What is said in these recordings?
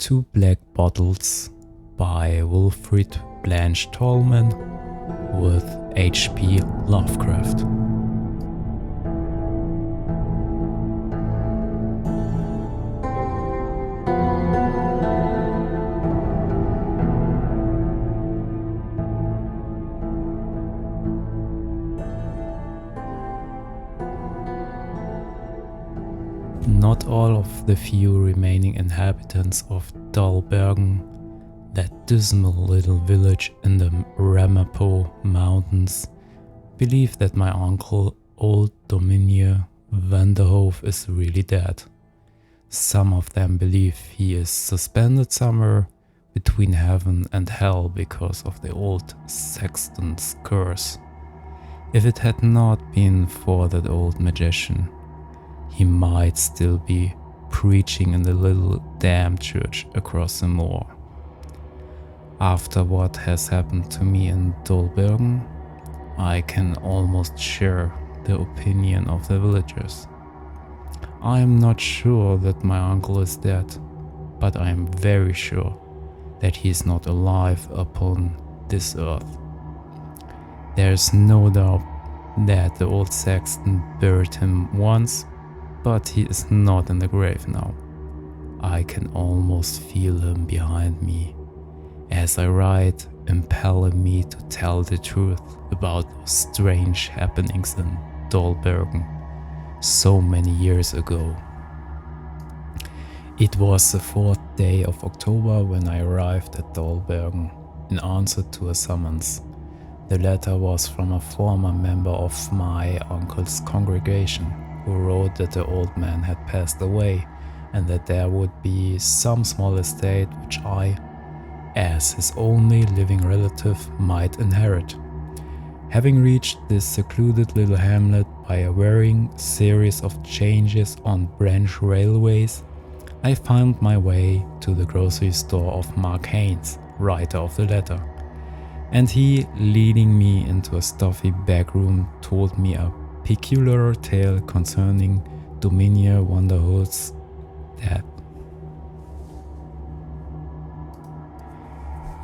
Two Black Bottles by Wilfred Blanch Talman with H.P. Lovecraft. Not all of the few remaining inhabitants of Dalbergen, that dismal little village in the Ramapo Mountains, believe that my uncle, old Dominier Vanderhoof, is really dead. Some of them believe he is suspended somewhere between heaven and hell because of the old sexton's curse. If it had not been for that old magician, he might still be preaching in the little damn church across the moor. After what has happened to me in Dalbergen, I can almost share the opinion of the villagers. I am not sure that my uncle is dead, but I am very sure that he is not alive upon this earth. There is no doubt that the old sexton buried him once, but he is not in the grave now. I can almost feel him behind me as I ride, impelling me to tell the truth about those strange happenings in Dalbergen so many years ago. It was the 4th day of October when I arrived at Dalbergen in answer to a summons. The letter was from a former member of my uncle's congregation, who wrote that the old man had passed away and that there would be some small estate which I, as his only living relative, might inherit. Having reached this secluded little hamlet by a varying series of changes on branch railways, I found my way to the grocery store of Mark Haynes, writer of the letter, and he, leading me into a stuffy back room, told me a peculiar tale concerning Dominier Vanderhoof's death.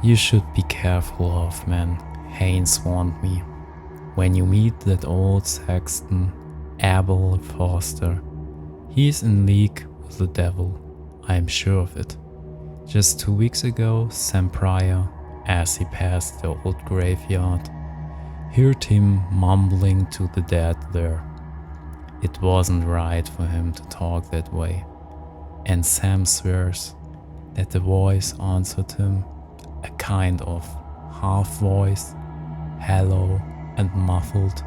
"You should be careful, Hoffman," Haynes warned me. "When you meet that old sexton, Abel Foster, he's in league with the devil. I am sure of it. Just 2 weeks ago, Sam Pryor, as he passed the old graveyard, heard him mumbling to the dead there. It wasn't right for him to talk that way, and Sam swears that the voice answered him, a kind of half voice, hollow and muffled,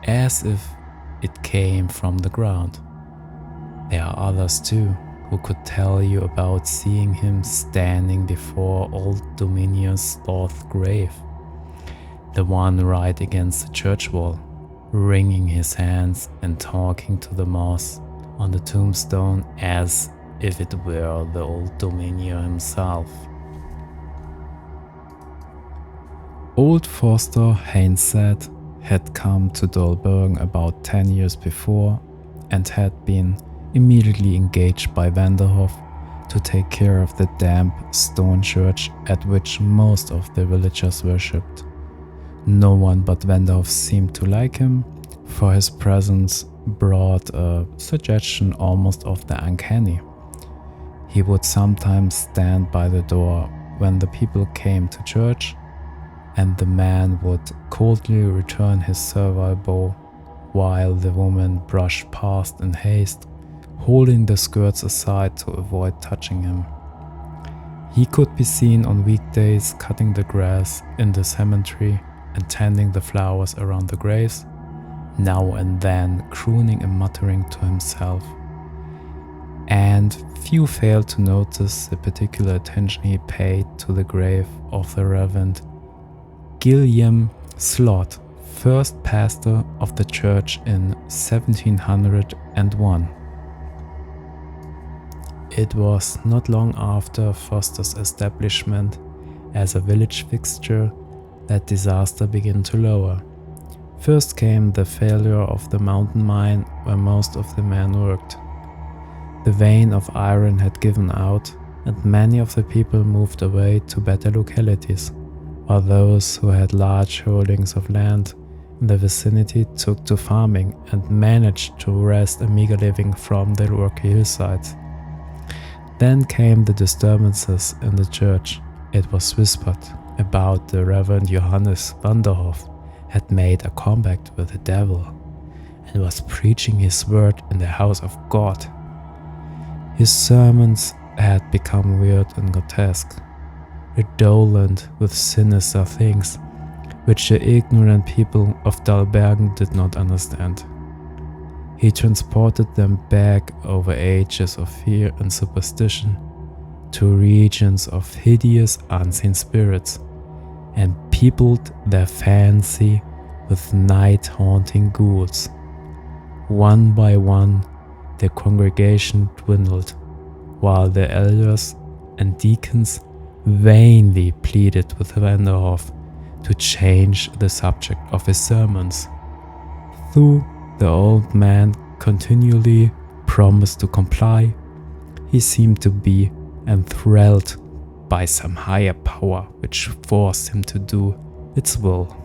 as if it came from the ground. There are others too who could tell you about seeing him standing before old Dominier's lost grave, the one right against the church wall, wringing his hands and talking to the moss on the tombstone as if it were the old Dominier himself." Old Foster, Haynes said, had come to Dalbergen about 10 years before and had been immediately engaged by Vanderhoof to take care of the damp stone church at which most of the villagers worshipped. No one but Vanderhoof seemed to like him, for his presence brought a suggestion almost of the uncanny. He would sometimes stand by the door when the people came to church, and the man would coldly return his servile bow while the woman brushed past in haste, holding the skirts aside to avoid touching him. He could be seen on weekdays cutting the grass in the cemetery and tending the flowers around the graves, now and then crooning and muttering to himself. And few failed to notice the particular attention he paid to the grave of the Reverend Gilliam Slot, first pastor of the church in 1701. It was not long after Foster's establishment as a village fixture that disaster began to lower. First came the failure of the mountain mine where most of the men worked. The vein of iron had given out, and many of the people moved away to better localities, while those who had large holdings of land in the vicinity took to farming and managed to wrest a meager living from the rocky hillsides. Then came the disturbances in the church. It was whispered about the Reverend Johannes Vanderhoff had made a compact with the devil and was preaching his word in the house of God. His sermons had become weird and grotesque, redolent with sinister things which the ignorant people of Dalbergen did not understand. He transported them back over ages of fear and superstition to regions of hideous unseen spirits and peopled their fancy with night-haunting ghouls. One by one, the congregation dwindled, while the elders and deacons vainly pleaded with Vanderhoff to change the subject of his sermons. Though the old man continually promised to comply, he seemed to be enthralled by some higher power which forced him to do its will.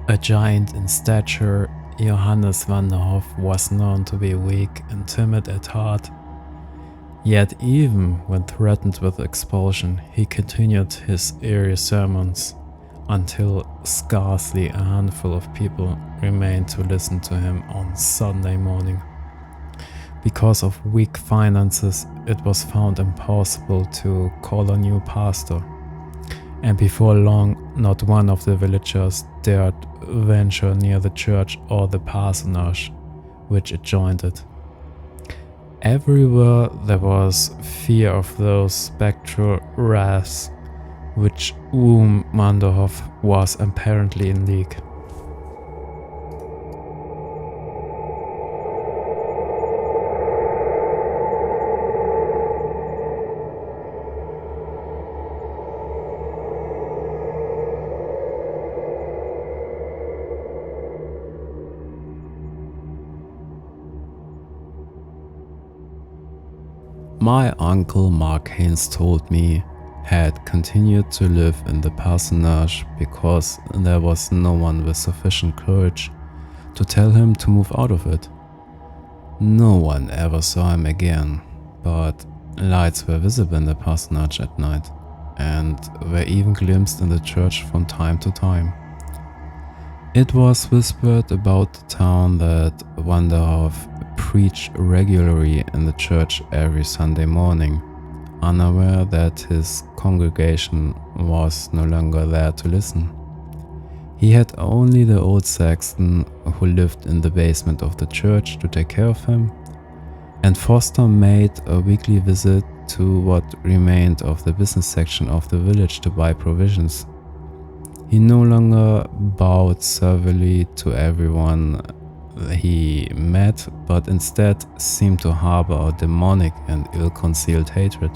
A giant in stature, Johannes Vanderhoff was known to be weak and timid at heart. Yet even when threatened with expulsion, he continued his eerie sermons until scarcely a handful of people remained to listen to him on Sunday morning. Because of weak finances, it was found impossible to call a new pastor, and before long, not one of the villagers dared venture near the church or the parsonage which adjoined it. Everywhere there was fear of those spectral wraths with whom Vanderhoff was apparently in league. My uncle Mark Haynes told me had continued to live in the parsonage because there was no one with sufficient courage to tell him to move out of it. No one ever saw him again, but lights were visible in the parsonage at night and were even glimpsed in the church from time to time. It was whispered about the town that Vanderhoff preached regularly in the church every Sunday morning, unaware that his congregation was no longer there to listen. He had only the old sexton who lived in the basement of the church to take care of him, and Foster made a weekly visit to what remained of the business section of the village to buy provisions. He no longer bowed servilely to everyone he met, but instead seemed to harbor a demonic and ill-concealed hatred.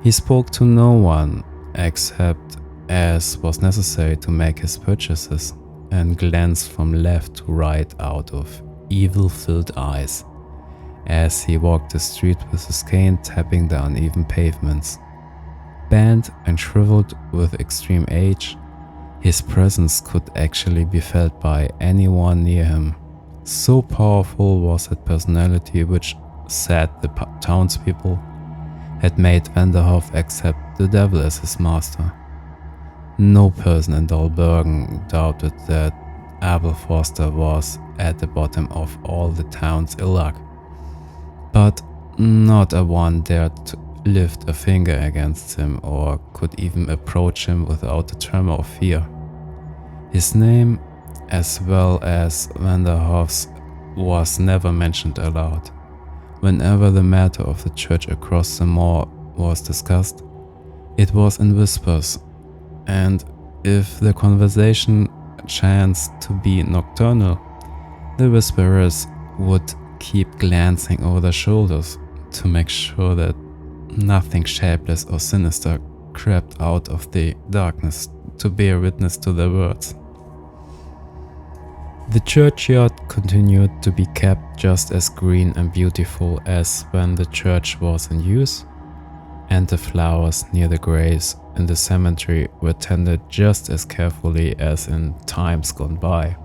He spoke to no one except as was necessary to make his purchases, and glanced from left to right out of evil-filled eyes as he walked the street with his cane tapping the uneven pavements. Bent and shriveled with extreme age, his presence could actually be felt by anyone near him. So powerful was that personality which, said the townspeople, had made Vanderhoff accept the devil as his master. No person in Dalbergen doubted that Abel Foster was at the bottom of all the town's ill luck, but not a one dared to lift a finger against him or could even approach him without a tremor of fear. His name, as well as Vanderhoff's, was never mentioned aloud. Whenever the matter of the church across the moor was discussed, it was in whispers, and if the conversation chanced to be nocturnal, the whisperers would keep glancing over their shoulders to make sure that nothing shapeless or sinister crept out of the darkness to bear witness to their words. The churchyard continued to be kept just as green and beautiful as when the church was in use, and the flowers near the graves in the cemetery were tended just as carefully as in times gone by.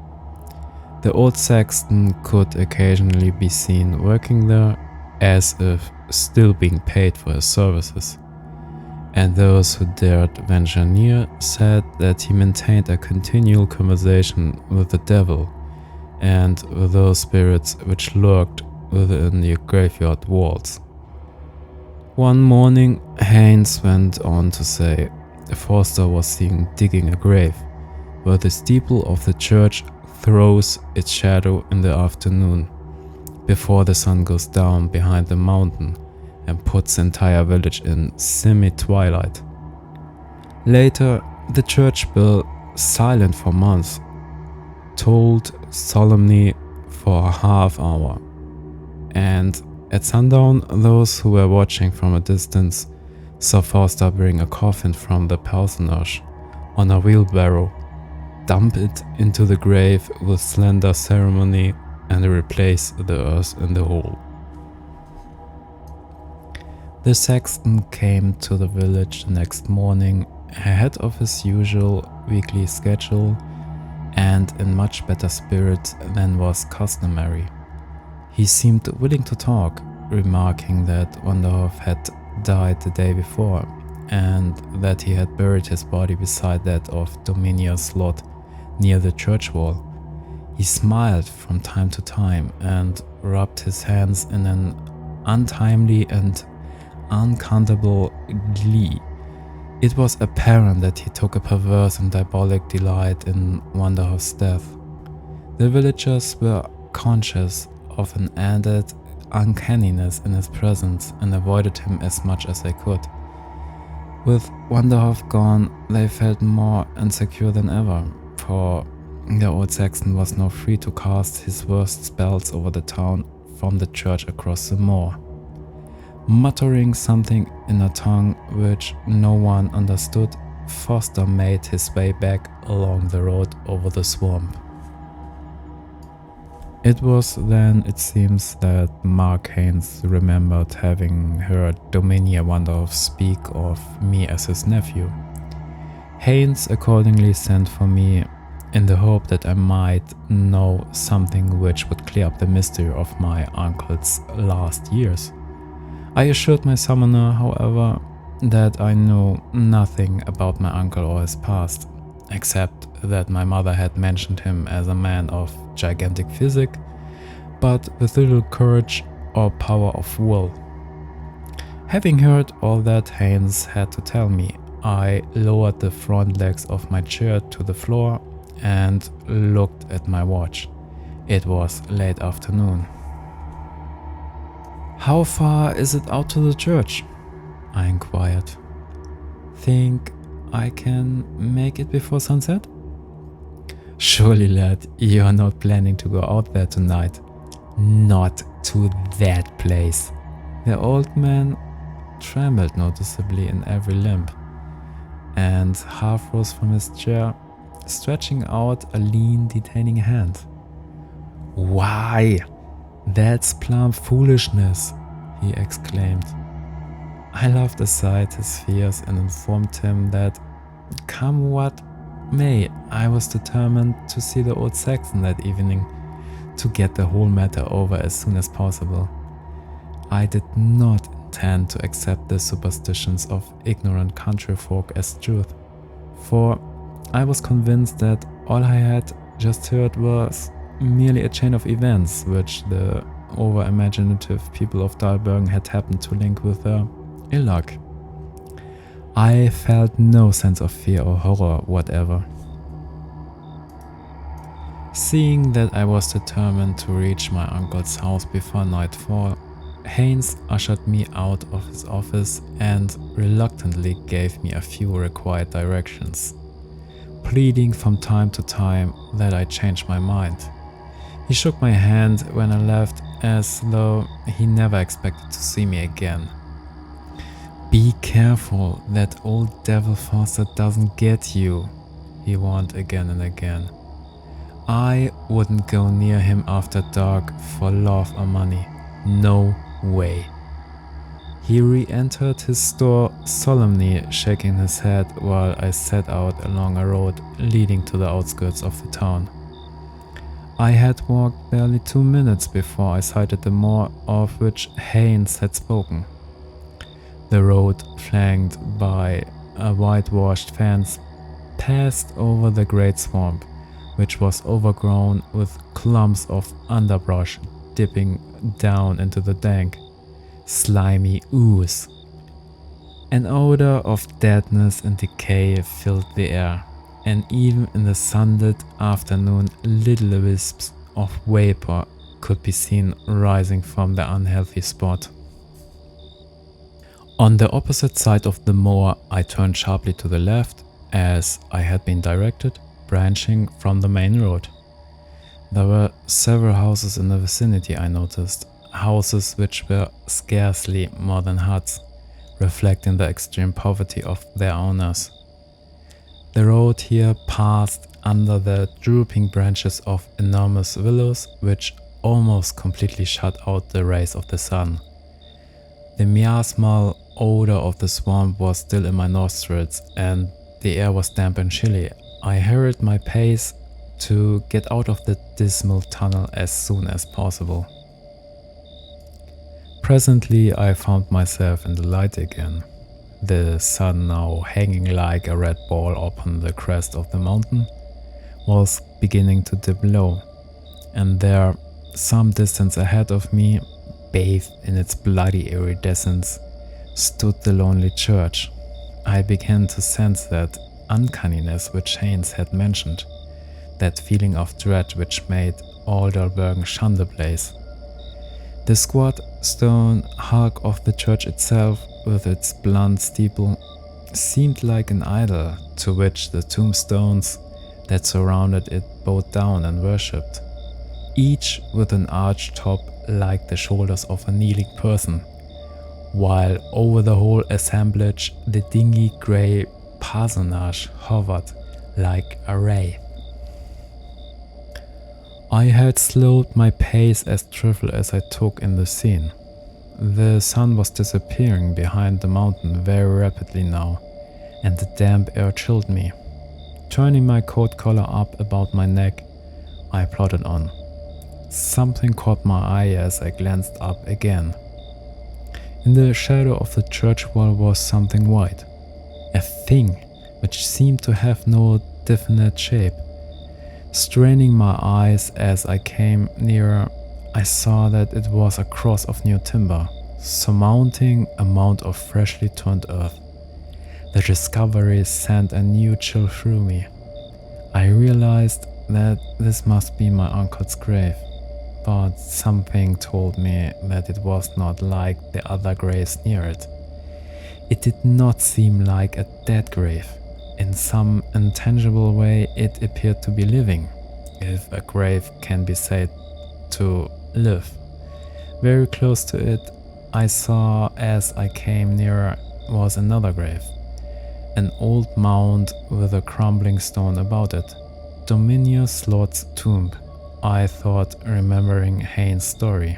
The old sexton could occasionally be seen working there, as if still being paid for his services, and those who dared venture near said that he maintained a continual conversation with the devil and with those spirits which lurked within the graveyard walls. One morning, Haynes went on to say Forster was seen digging a grave, where the steeple of the church throws its shadow in the afternoon, before the sun goes down behind the mountain and puts the entire village in semi-twilight. Later, the church bell, silent for months, tolled solemnly for a half hour, and at sundown, those who were watching from a distance saw Forster bring a coffin from the parsonage on a wheelbarrow, dump it into the grave with slender ceremony, and replace the earth in the hole. The sexton came to the village the next morning ahead of his usual weekly schedule and in much better spirits than was customary. He seemed willing to talk, remarking that Wanderhoff had died the day before and that he had buried his body beside that of Dominia's lot near the church wall. He smiled from time to time and rubbed his hands in an untimely and uncountable glee. It was apparent that he took a perverse and diabolic delight in Wanderhoff's death. The villagers were conscious of an added uncanniness in his presence and avoided him as much as they could. With Wanderhoff gone, they felt more insecure than ever, for the old sexton was now free to cast his worst spells over the town from the church across the moor. Muttering something in a tongue which no one understood, Forster made his way back along the road over the swamp. It was then, it seems, that Mark Haynes remembered having heard Dominia Wanderhoff speak of me as his nephew. Haynes accordingly sent for me in the hope that I might know something which would clear up the mystery of my uncle's last years. I assured my summoner, however, that I knew nothing about my uncle or his past, except that my mother had mentioned him as a man of gigantic physique, but with little courage or power of will. Having heard all that Haynes had to tell me, I lowered the front legs of my chair to the floor and looked at my watch. It was late afternoon. "How far is it out to the church?" I inquired. "Think I can make it before sunset?" "Surely, lad, you're not planning to go out there tonight." "Not to that place." The old man trembled noticeably in every limb and half rose from his chair, stretching out a lean, detaining hand. "Why? That's plumb foolishness," he exclaimed. I laughed aside his fears and informed him that, come what may, I was determined to see the old sexton that evening, to get the whole matter over as soon as possible. I did not intend to accept the superstitions of ignorant country folk as truth, for I was convinced that all I had just heard was merely a chain of events which the over-imaginative people of Dahlbergen had happened to link with their ill luck. I felt no sense of fear or horror whatever. Seeing that I was determined to reach my uncle's house before nightfall, Haynes ushered me out of his office and reluctantly gave me a few required directions, pleading from time to time that I change my mind. He shook my hand when I left as though he never expected to see me again. "Be careful that old devil Forster doesn't get you," he warned again and again. I wouldn't go near him after dark for love or money. No way. He re-entered his store solemnly, shaking his head while I set out along a road leading to the outskirts of the town. I had walked barely 2 minutes before I sighted the moor of which Haynes had spoken. The road, flanked by a whitewashed fence, passed over the great swamp, which was overgrown with clumps of underbrush dipping down into the dank, slimy ooze. An odor of deadness and decay filled the air, and even in the sunlit afternoon little wisps of vapor could be seen rising from the unhealthy spot. On the opposite side of the moor, I turned sharply to the left, as I had been directed, branching from the main road. There were several houses in the vicinity, I noticed, houses which were scarcely more than huts, reflecting the extreme poverty of their owners. The road here passed under the drooping branches of enormous willows, which almost completely shut out the rays of the sun. The miasmal odor of the swamp was still in my nostrils, and the air was damp and chilly. I hurried my pace to get out of the dismal tunnel as soon as possible. Presently I found myself in the light again, the sun now hanging like a red ball upon the crest of the mountain was beginning to dip low, and there, some distance ahead of me, bathed in its bloody iridescence, stood the lonely church. I began to sense that uncanniness which Haynes had mentioned, that feeling of dread which made all Dalbergen shun the place. The squat stone hulk of the church itself, with its blunt steeple, seemed like an idol to which the tombstones that surrounded it bowed down and worshipped, each with an arched top like the shoulders of a kneeling person, while over the whole assemblage the dingy grey parsonage hovered like a wraith. I had slowed my pace as trifle as I took in the scene. The sun was disappearing behind the mountain very rapidly now, and the damp air chilled me. Turning my coat collar up about my neck, I plodded on. Something caught my eye as I glanced up again. In the shadow of the church wall was something white, a thing which seemed to have no definite shape. Straining my eyes as I came nearer, I saw that it was a cross of new timber, surmounting a mound of freshly turned earth. The discovery sent a new chill through me. I realized that this must be my uncle's grave, but something told me that it was not like the other graves near it. It did not seem like a dead grave. In some intangible way it appeared to be living, if a grave can be said to live. Very close to it, I saw as I came nearer, was another grave. An old mound with a crumbling stone about it. Dominius Lord's tomb, I thought, remembering Haynes' story.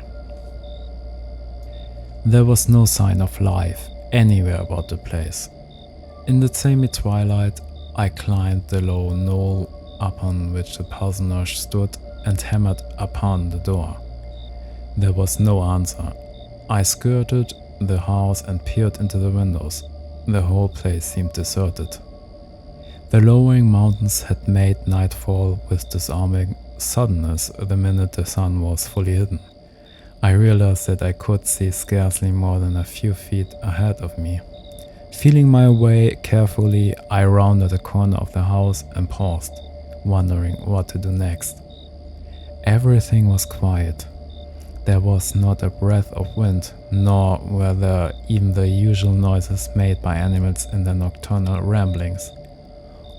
There was no sign of life anywhere about the place. In the semi-twilight, I climbed the low knoll upon which the parsonage stood and hammered upon the door. There was no answer. I skirted the house and peered into the windows. The whole place seemed deserted. The lowering mountains had made nightfall with disarming suddenness the minute the sun was fully hidden. I realized that I could see scarcely more than a few feet ahead of me. Feeling my way carefully, I rounded the corner of the house and paused, wondering what to do next. Everything was quiet. There was not a breath of wind, nor were there even the usual noises made by animals in their nocturnal ramblings.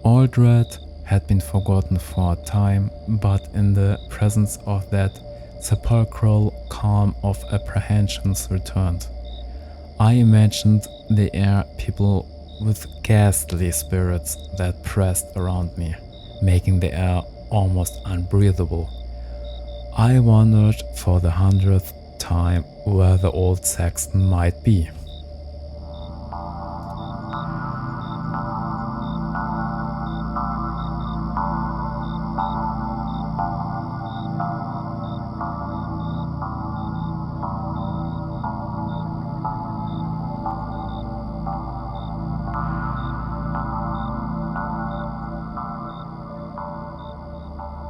All dread had been forgotten for a time, but in the presence of that sepulchral calm of apprehensions returned. I imagined the air people with ghastly spirits that pressed around me, making the air almost unbreathable. I wondered for the 100th time where the old sexton might be.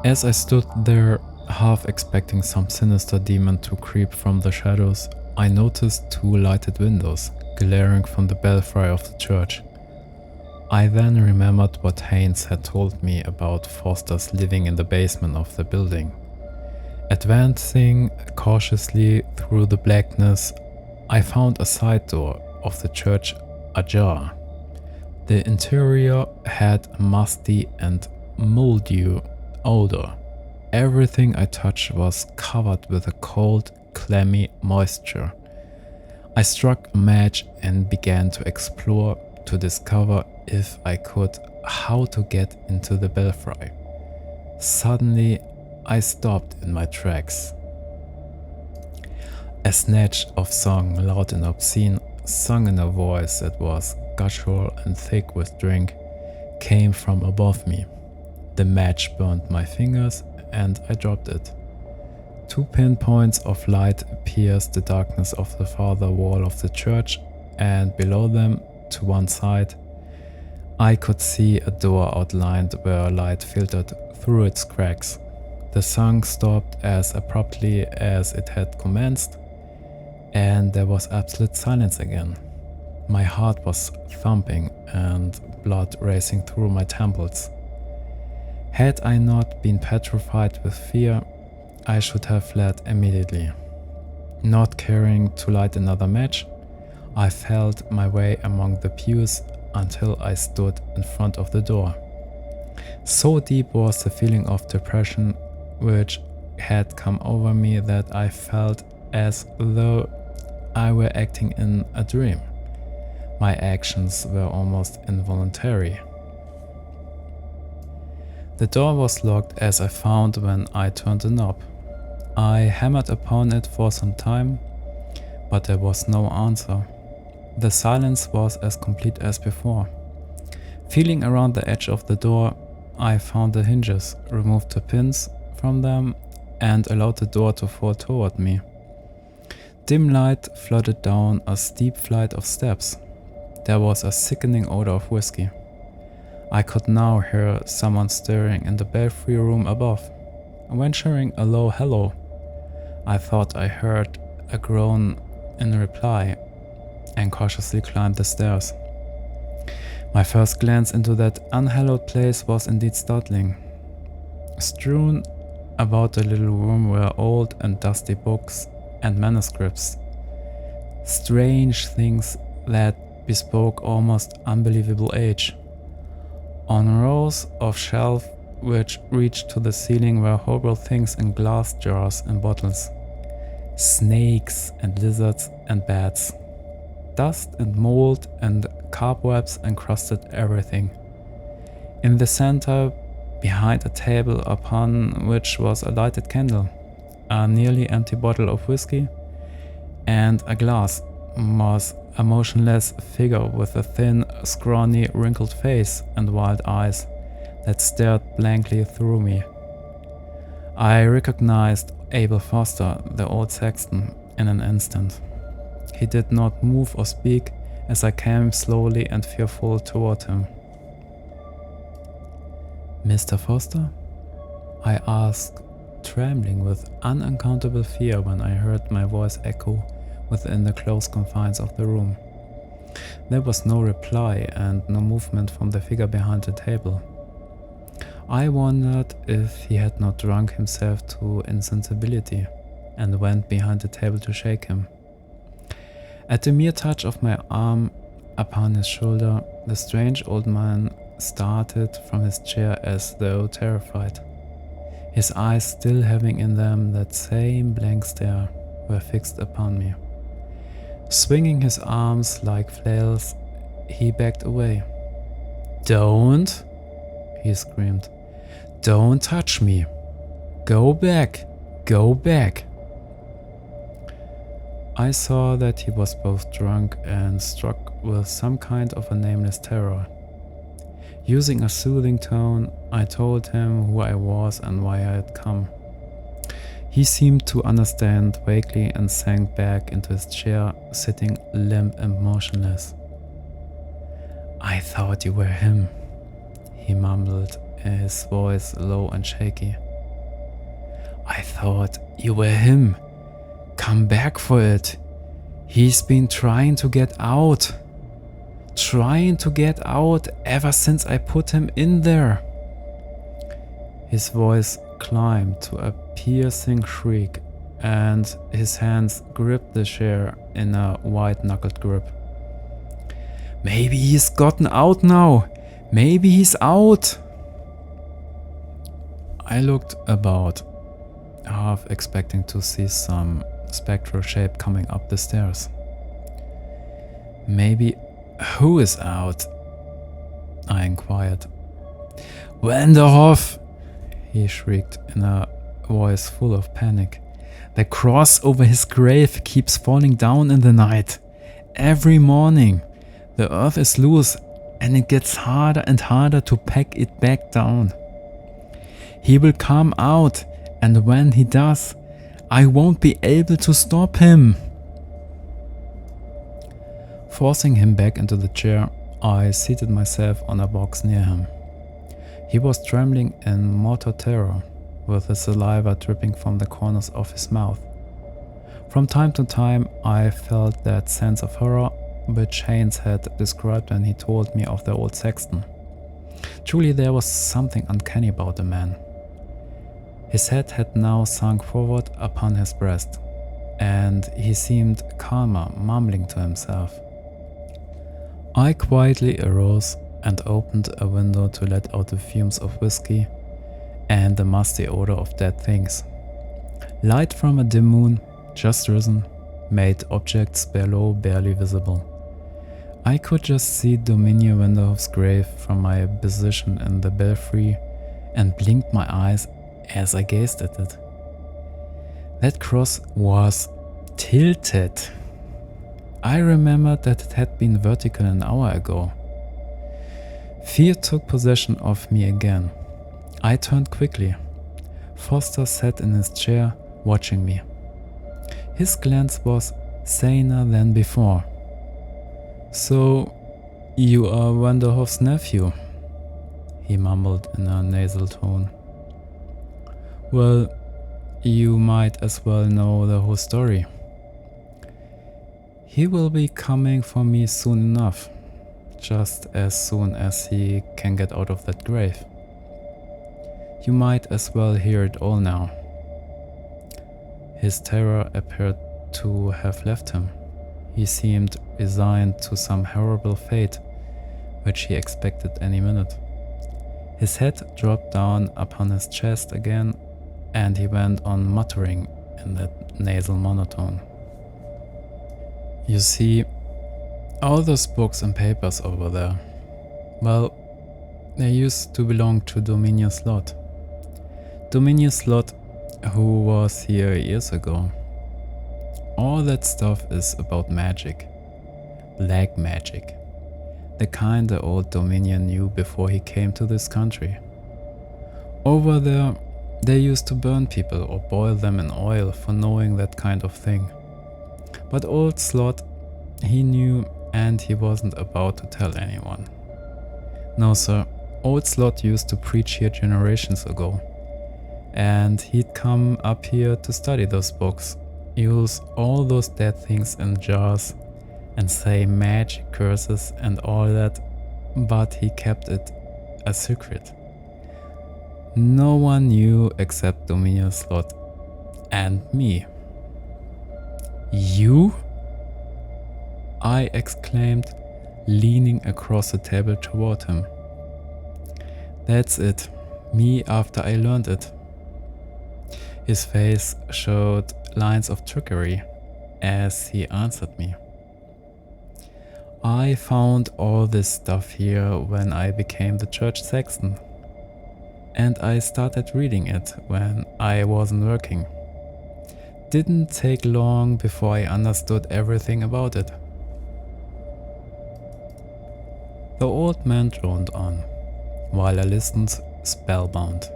As I stood there, half expecting some sinister demon to creep from the shadows, I noticed two lighted windows glaring from the belfry of the church. I then remembered what Haynes had told me about Fosters living in the basement of the building. Advancing cautiously through the blackness, I found a side door of the church ajar. The interior had a musty and mildew odor. Everything I touched was covered with a cold, clammy moisture. I struck a match and began to explore to discover, if I could, how to get into the belfry. Suddenly, I stopped in my tracks. A snatch of song, loud and obscene, sung in a voice that was guttural and thick with drink, came from above me. The match burned my fingers and I dropped it. Two pinpoints of light pierced the darkness of the farther wall of the church, and below them, to one side, I could see a door outlined where light filtered through its cracks. The song stopped as abruptly as it had commenced, and there was absolute silence again. My heart was thumping and blood racing through my temples. Had I not been petrified with fear, I should have fled immediately. Not caring to light another match, I felt my way among the pews until I stood in front of the door. So deep was the feeling of depression which had come over me that I felt as though I were acting in a dream. My actions were almost involuntary. The door was locked, as I found when I turned the knob. I hammered upon it for some time, but there was no answer. The silence was as complete as before. Feeling around the edge of the door, I found the hinges, removed the pins from them, and allowed the door to fall toward me. Dim light flooded down a steep flight of steps. There was a sickening odor of whiskey. I could now hear someone stirring in the belfry room above, venturing a low hello. I thought I heard a groan in reply, and cautiously climbed the stairs. My first glance into that unhallowed place was indeed startling. Strewn about the little room were old and dusty books and manuscripts, strange things that bespoke almost unbelievable age. On rows of shelves which reached to the ceiling were horrible things in glass jars and bottles. Snakes and lizards and bats. Dust and mold and cobwebs encrusted everything. In the center, behind a table upon which was a lighted candle, a nearly empty bottle of whiskey, and a glass, was a motionless figure with a thin, scrawny, wrinkled face and wild eyes that stared blankly through me. I recognized Abel Foster, the old sexton, in an instant. He did not move or speak as I came slowly and fearful toward him. "Mr. Foster?" I asked, trembling with unaccountable fear when I heard my voice echo within the close confines of the room. There was no reply and no movement from the figure behind the table. I wondered if he had not drunk himself to insensibility and went behind the table to shake him. At the mere touch of my arm upon his shoulder, the strange old man started from his chair as though terrified. His eyes, still having in them that same blank stare, were fixed upon me. Swinging his arms like flails, he backed away. "Don't!" he screamed. Don't touch me. Go back. Go back. I saw that he was both drunk and struck with some kind of a nameless terror. Using a soothing tone, I told him who I was and why I had come. He seemed to understand vaguely and sank back into his chair, sitting limp and motionless. I thought you were him, he mumbled, his voice low and shaky. I thought you were him. Come back for it. He's been trying to get out. Trying to get out ever since I put him in there. His voice climbed to a piercing shriek, and his hands gripped the chair in a white-knuckled grip. Maybe he's gotten out now. Maybe he's out. I looked about, half expecting to see some spectral shape coming up the stairs. Maybe who is out? I inquired. Vanderhoff! He shrieked in a voice full of panic. The cross over his grave keeps falling down in the night. Every morning. The earth is loose and it gets harder and harder to pack it back down. He will come out, and when he does, I won't be able to stop him. Forcing him back into the chair, I seated myself on a box near him. He was trembling in mortal terror, with the saliva dripping from the corners of his mouth. From time to time, I felt that sense of horror which Haynes had described when he told me of the old sexton. Truly, there was something uncanny about the man. His head had now sunk forward upon his breast, and he seemed calmer, mumbling to himself. I quietly arose and opened a window to let out the fumes of whiskey and the musty odor of dead things. Light from a dim moon, just risen, made objects below barely visible. I could just see Dominia Vanderhoff's grave from my position in the belfry and blinked my eyes as I gazed at it. That cross was tilted. I remembered that it had been vertical an hour ago. Fear took possession of me again. I turned quickly. Foster sat in his chair, watching me. His glance was saner than before. So, you are Vanderhoff's nephew, he mumbled in a nasal tone. Well, you might as well know the whole story. He will be coming for me soon enough, just as soon as he can get out of that grave. You might as well hear it all now. His terror appeared to have left him. He seemed resigned to some horrible fate, which he expected any minute. His head dropped down upon his chest again, and he went on muttering in that nasal monotone. You see, all those books and papers over there, well, they used to belong to Dominia Slot. Dominia Slot, who was here years ago. All that stuff is about magic. Black magic. The kind the old Dominion knew before he came to this country. Over there, they used to burn people or boil them in oil for knowing that kind of thing. But old Slot, he knew, and he wasn't about to tell anyone. No sir, old Slot used to preach here generations ago. And he'd come up here to study those books, use all those dead things in jars, and say magic curses and all that, but he kept it a secret. No one knew except Dominia Slot and me. You? I exclaimed, leaning across the table toward him. That's it, me after I learned it. His face showed lines of trickery as he answered me. I found all this stuff here when I became the church sexton. and I started reading it when I wasn't working. Didn't take long before I understood everything about it. The old man droned on, while I listened spellbound.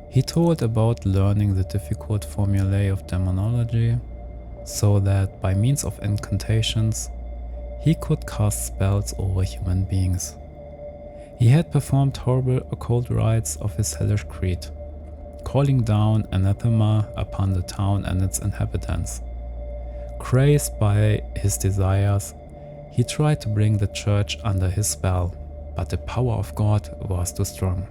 He told about learning the difficult formulae of demonology, so that by means of incantations, he could cast spells over human beings. He had performed horrible occult rites of his hellish creed, calling down anathema upon the town and its inhabitants. Crazed by his desires, he tried to bring the church under his spell, but the power of God was too strong.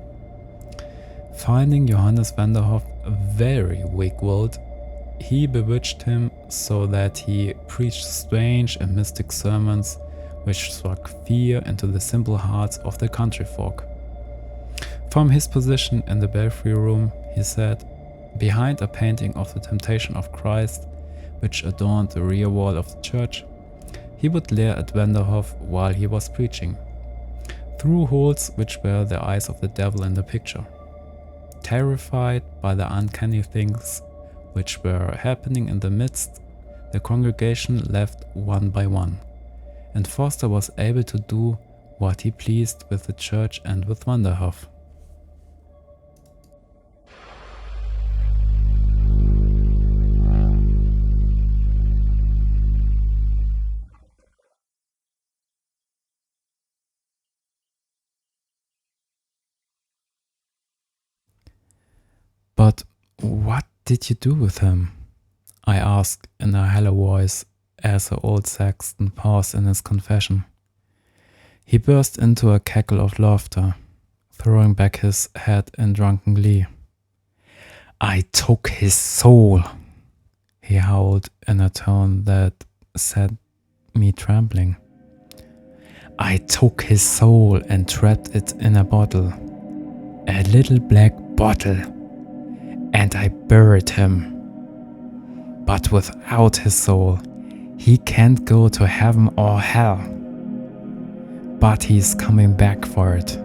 Finding Johannes Vanderhoff very weak-willed, he bewitched him so that he preached strange and mystic sermons which struck fear into the simple hearts of the country folk. From his position in the belfry room, he said, behind a painting of the Temptation of Christ, which adorned the rear wall of the church, he would glare at Vanderhoff while he was preaching, through holes which were the eyes of the devil in the picture. Terrified by the uncanny things which were happening in the midst, the congregation left one by one, and Foster was able to do what he pleased with the church and with Vanderhoff. But what did you do with him? I asked in a hollow voice as the old sexton paused in his confession. He burst into a cackle of laughter, throwing back his head in drunken glee. I took his soul, he howled in a tone that set me trembling. I took his soul and trapped it in a bottle, a little black bottle, and I buried him. But without his soul, he can't go to heaven or hell. But he's coming back for it.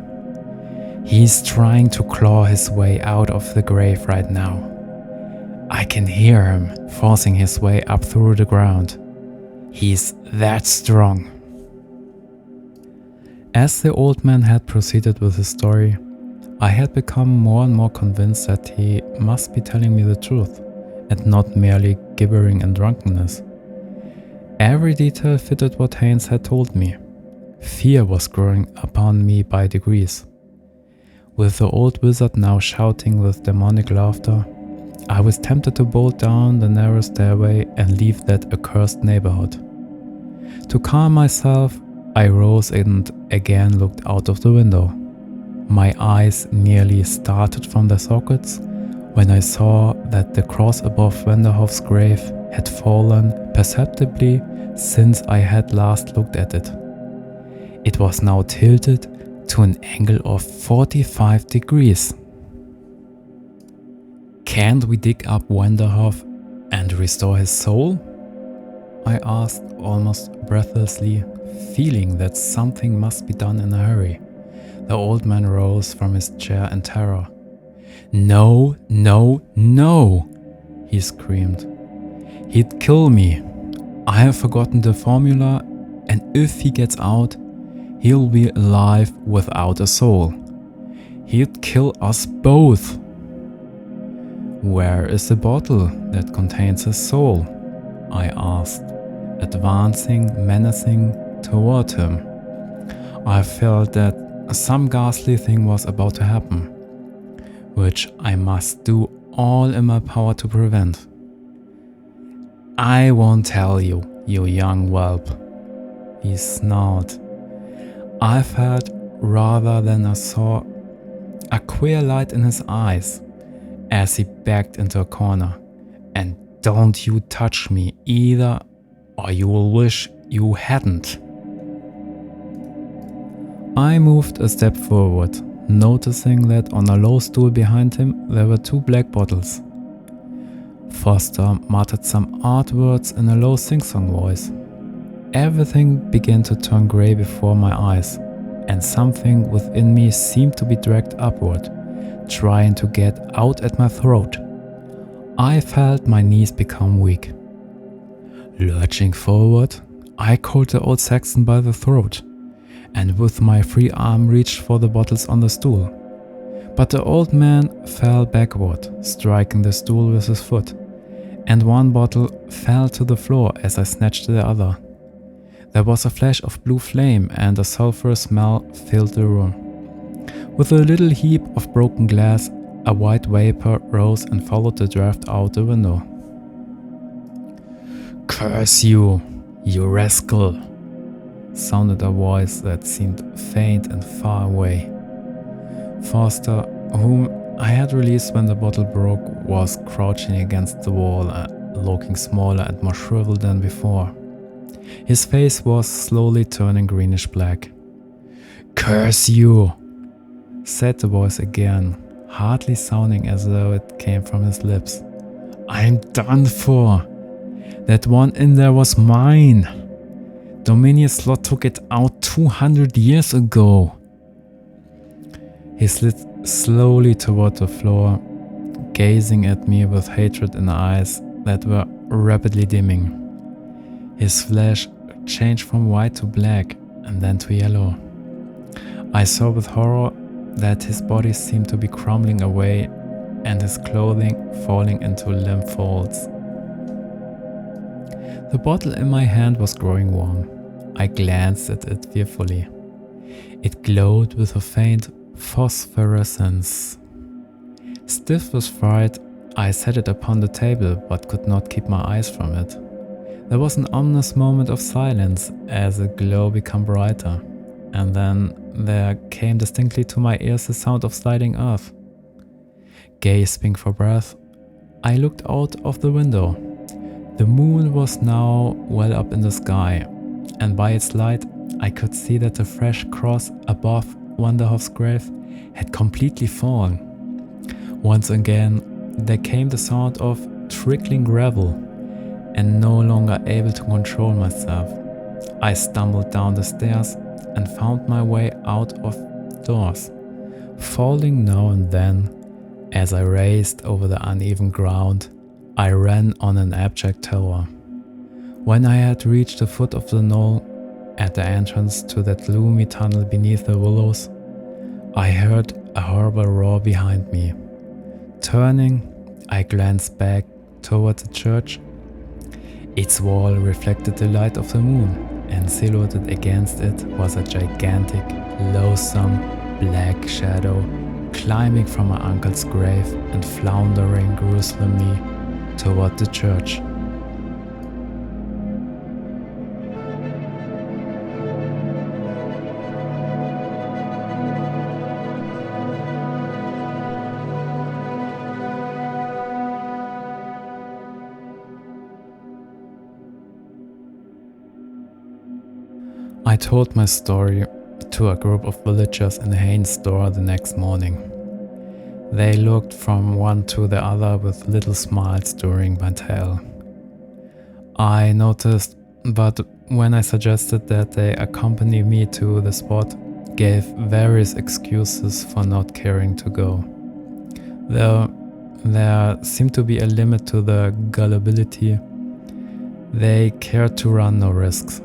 He's trying to claw his way out of the grave right now. I can hear him forcing his way up through the ground. He's that strong. As the old man had proceeded with his story, I had become more and more convinced that he must be telling me the truth, and not merely gibbering in drunkenness. Every detail fitted what Haynes had told me. Fear was growing upon me by degrees. With the old wizard now shouting with demonic laughter, I was tempted to bolt down the narrow stairway and leave that accursed neighborhood. To calm myself, I rose and again looked out of the window. My eyes nearly started from their sockets when I saw that the cross above Vanderhoff's grave had fallen perceptibly since I had last looked at it. It was now tilted to an angle of 45 degrees. Can't we dig up Vanderhoff and restore his soul? I asked almost breathlessly, feeling that something must be done in a hurry. The old man rose from his chair in terror. No, no, no, he screamed. He'd kill me. I have forgotten the formula, and if he gets out, he'll be alive without a soul. He'd kill us both. Where is the bottle that contains his soul? I asked, advancing menacing toward him. I felt that some ghastly thing was about to happen, which I must do all in my power to prevent. I won't tell you, you young whelp, he snarled. I felt, rather than I saw, a queer light in his eyes as he backed into a corner. And don't you touch me either, or you will wish you hadn't. I moved a step forward, noticing that on a low stool behind him there were two black bottles. Foster muttered some odd words in a low sing-song voice. Everything began to turn grey before my eyes, and something within me seemed to be dragged upward, trying to get out at my throat. I felt my knees become weak. Lurching forward, I caught the old Saxon by the throat, and with my free arm reached for the bottles on the stool. But the old man fell backward, striking the stool with his foot, and one bottle fell to the floor as I snatched the other. There was a flash of blue flame and a sulphurous smell filled the room. With a little heap of broken glass, a white vapor rose and followed the draft out the window. "Curse you, you rascal!" sounded a voice that seemed faint and far away. Foster, whom I had released when the bottle broke, was crouching against the wall, looking smaller and more shriveled than before. His face was slowly turning greenish black. "Curse you!" said the voice again, hardly sounding as though it came from his lips. "I'm done for! That one in there was mine! Dominion Slot took it out 200 years ago!" He slid slowly toward the floor, gazing at me with hatred in eyes that were rapidly dimming. His flesh changed from white to black and then to yellow. I saw with horror that his body seemed to be crumbling away and his clothing falling into limp folds. The bottle in my hand was growing warm. I glanced at it fearfully. It glowed with a faint phosphorescence. Stiff with fright, I set it upon the table but could not keep my eyes from it. There was an ominous moment of silence as the glow became brighter, and then there came distinctly to my ears the sound of sliding earth. Gasping for breath, I looked out of the window. The moon was now well up in the sky, and by its light I could see that the fresh cross above Wanderhoff's grave had completely fallen. Once again, there came the sound of trickling gravel, and no longer able to control myself, I stumbled down the stairs and found my way out of doors, falling now and then. As I raced over the uneven ground, I ran on an abject terror. When I had reached the foot of the knoll, at the entrance to that gloomy tunnel beneath the willows, I heard a horrible roar behind me. Turning, I glanced back toward the church. Its wall reflected the light of the moon, and silhouetted against it was a gigantic, loathsome, black shadow climbing from my uncle's grave and floundering gruesomely toward the church. I told my story to a group of villagers in Haynes' store the next morning. They looked from one to the other with little smiles during my tale. I noticed, but when I suggested that they accompany me to the spot, gave various excuses for not caring to go. Though there seemed to be a limit to their gullibility, they cared to run no risks.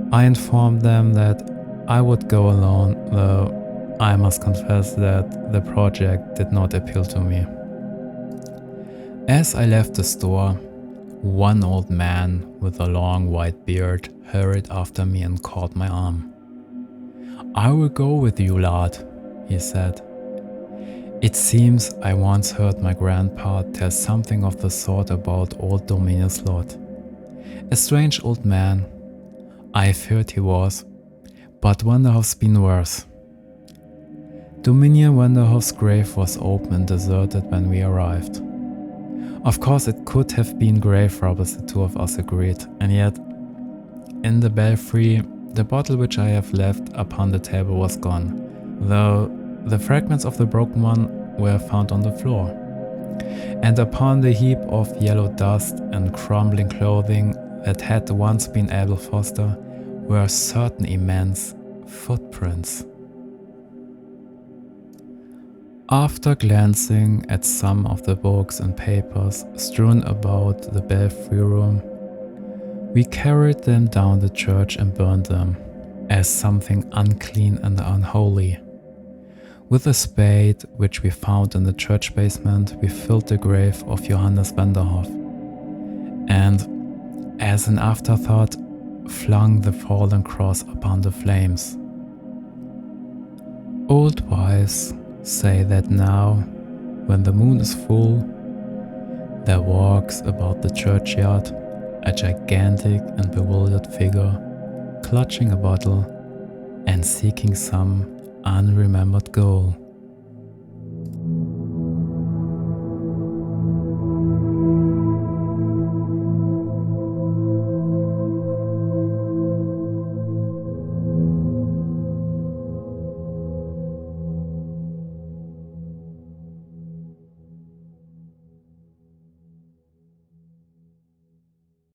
I informed them that I would go alone, though I must confess that the project did not appeal to me. As I left the store, one old man with a long white beard hurried after me and caught my arm. "I will go with you, lad," he said. It seems I once heard my grandpa tell something of the sort about old Dominion Slot. A strange old man, I feared he was, but Wanderhoff's been worse. Dominion Wanderhoff's grave was open and deserted when we arrived. Of course it could have been grave robbers, the two of us agreed, and yet, in the belfry, the bottle which I have left upon the table was gone, though the fragments of the broken one were found on the floor. And upon the heap of yellow dust and crumbling clothing that had once been Abel Foster were certain immense footprints. After glancing at some of the books and papers strewn about the belfry room, we carried them down the church and burned them as something unclean and unholy. With a spade, which we found in the church basement, we filled the grave of Johannes Vanderhoff, and, as an afterthought, flung the fallen cross upon the flames. Old wives say that now, when the moon is full, there walks about the churchyard a gigantic and bewildered figure, clutching a bottle and seeking some unremembered goal.